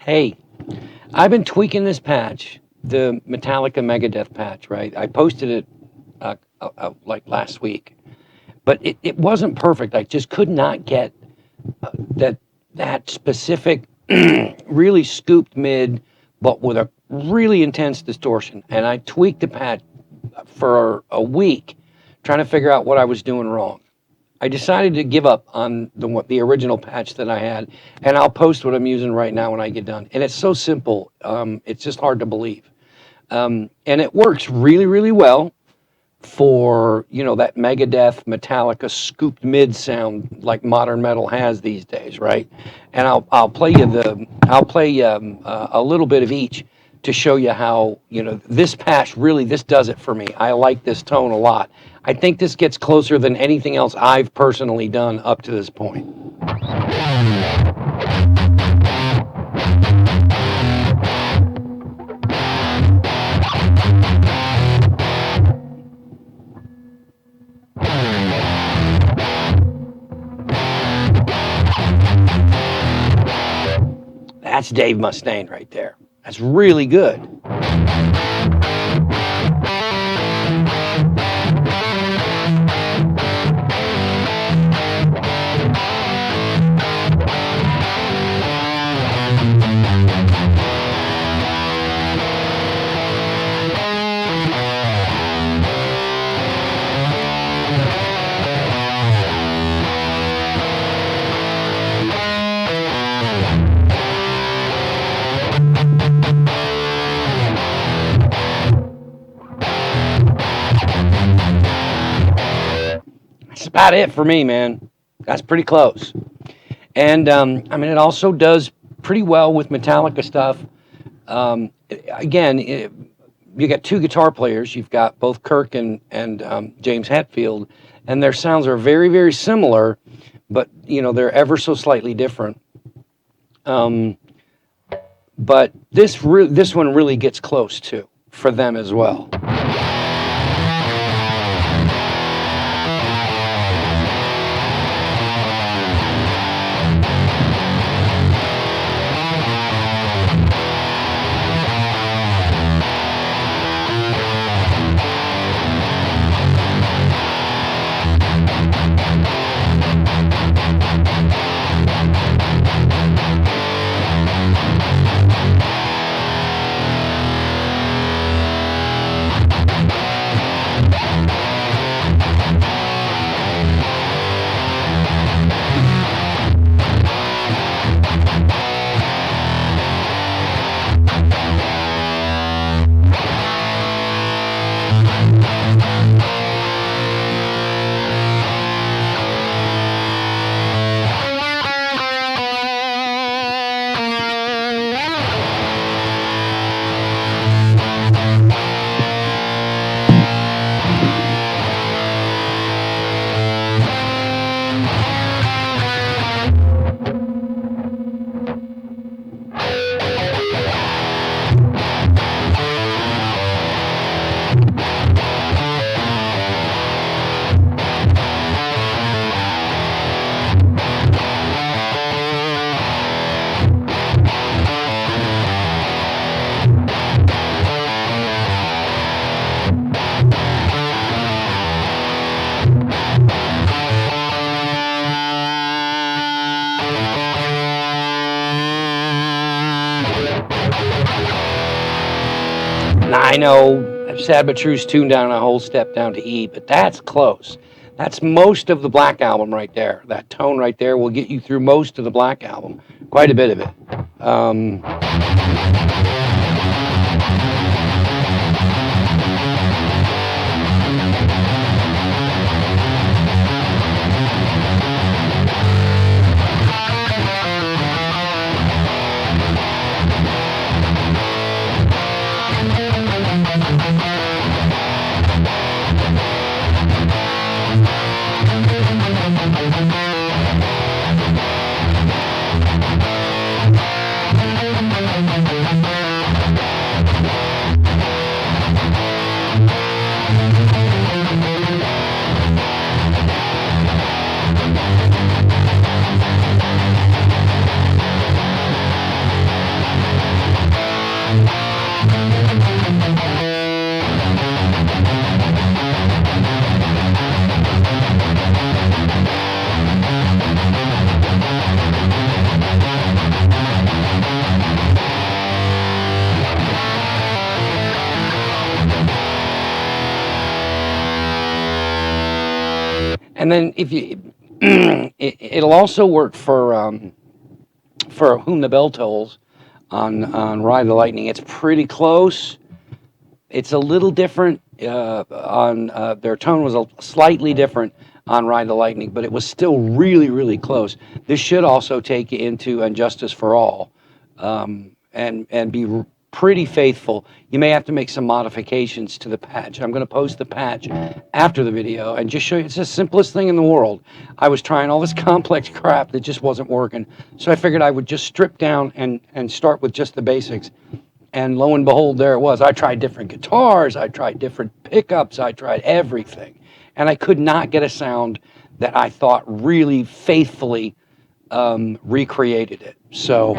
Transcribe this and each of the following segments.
Hey, I've been tweaking this patch, the Metallica Megadeth patch, right? I posted it like last week, but it wasn't perfect. I just could not get that that specific, really scooped mid, but with a really intense distortion. And I tweaked the patch for a week, trying to figure out what I was doing wrong. I decided to give up on the original patch that I had, and I'll post what I'm using right now when I get done. And it's so simple, it's just hard to believe. And it works really, really well for that Megadeth, Metallica scooped mid sound like modern metal has these days, right? And I'll play a little bit of each to show you how this patch really this does it for me. I like this tone a lot. I think this gets closer than anything else I've personally done up to this point. That's Dave Mustaine right there. That's really good. That's about it for me, man. That's pretty close. And I mean, it also does pretty well with Metallica stuff. Again, you got two guitar players. You've got both Kirk and James Hetfield, and their sounds are very, very similar, but they're ever so slightly different. But this one really gets close too for them as well. I know Sad But True's tuned down a whole step down to E, but that's close. That's most of the Black Album right there. That tone right there will get you through most of the Black Album, quite a bit of it. And then if you, it'll also work for Whom the Bell Tolls on Ride the Lightning. It's pretty close. It's a little different on their tone was slightly different on Ride the Lightning, but it was still really, really close. This should also take you into And Justice for All, and be pretty faithful. You may have to make some modifications to the patch. I'm going to post the patch after the video and just show you it's the simplest thing in the world. I was trying all this complex crap that just wasn't working, so I figured I would just strip down and start with just the basics. And lo and behold, there it was. I tried different guitars, I tried different pickups, I tried everything. And I could not get a sound that I thought really faithfully recreated it. So.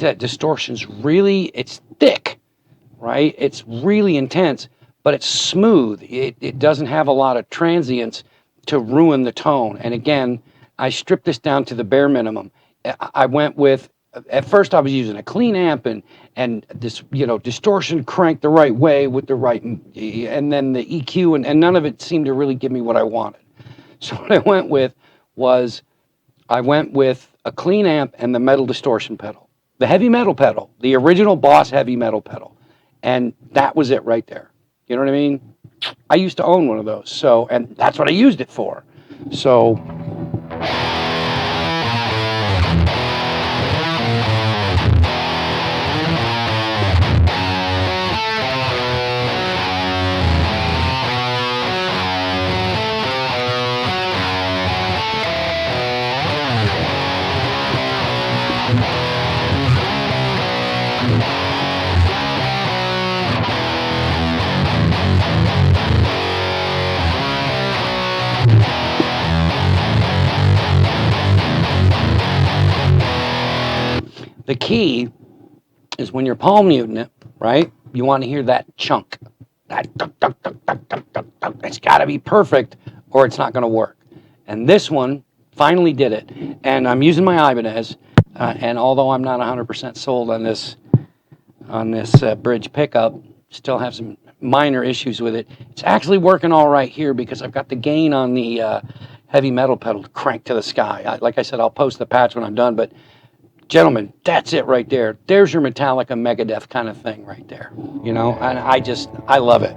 That distortion's really, it's thick, right? It's really intense, but it's smooth. It doesn't have a lot of transients to ruin the tone. And again, I stripped this down to the bare minimum. I went with, at first I was using a clean amp and this, distortion cranked the right way with the right, and then the EQ, and none of it seemed to really give me what I wanted. So what I went with was, I went with a clean amp and the metal distortion pedal. The heavy metal pedal, the original Boss heavy metal pedal. And that was it right there. You know what I mean? I used to own one of those. So, and that's what I used it for. So. The key is when you're palm muting it, right? You want to hear that chunk. That duck, duck, duck, duck, duck, duck, duck. It's got to be perfect or it's not going to work. And this one finally did it. And I'm using my Ibanez, and although I'm not 100% sold on this bridge pickup, still have some minor issues with it. It's actually working all right here because I've got the gain on the heavy metal pedal cranked to the sky. Like I said, I'll post the patch when I'm done, but gentlemen, that's it right there. There's your Metallica Megadeth kind of thing right there. And I love it.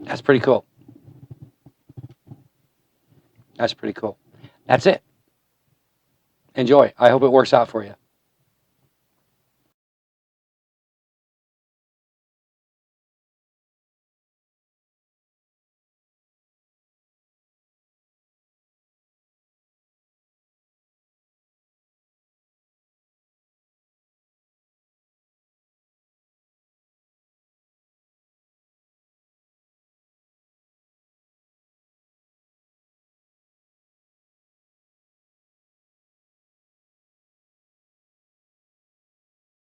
That's pretty cool. That's pretty cool. That's it. Enjoy. I hope it works out for you.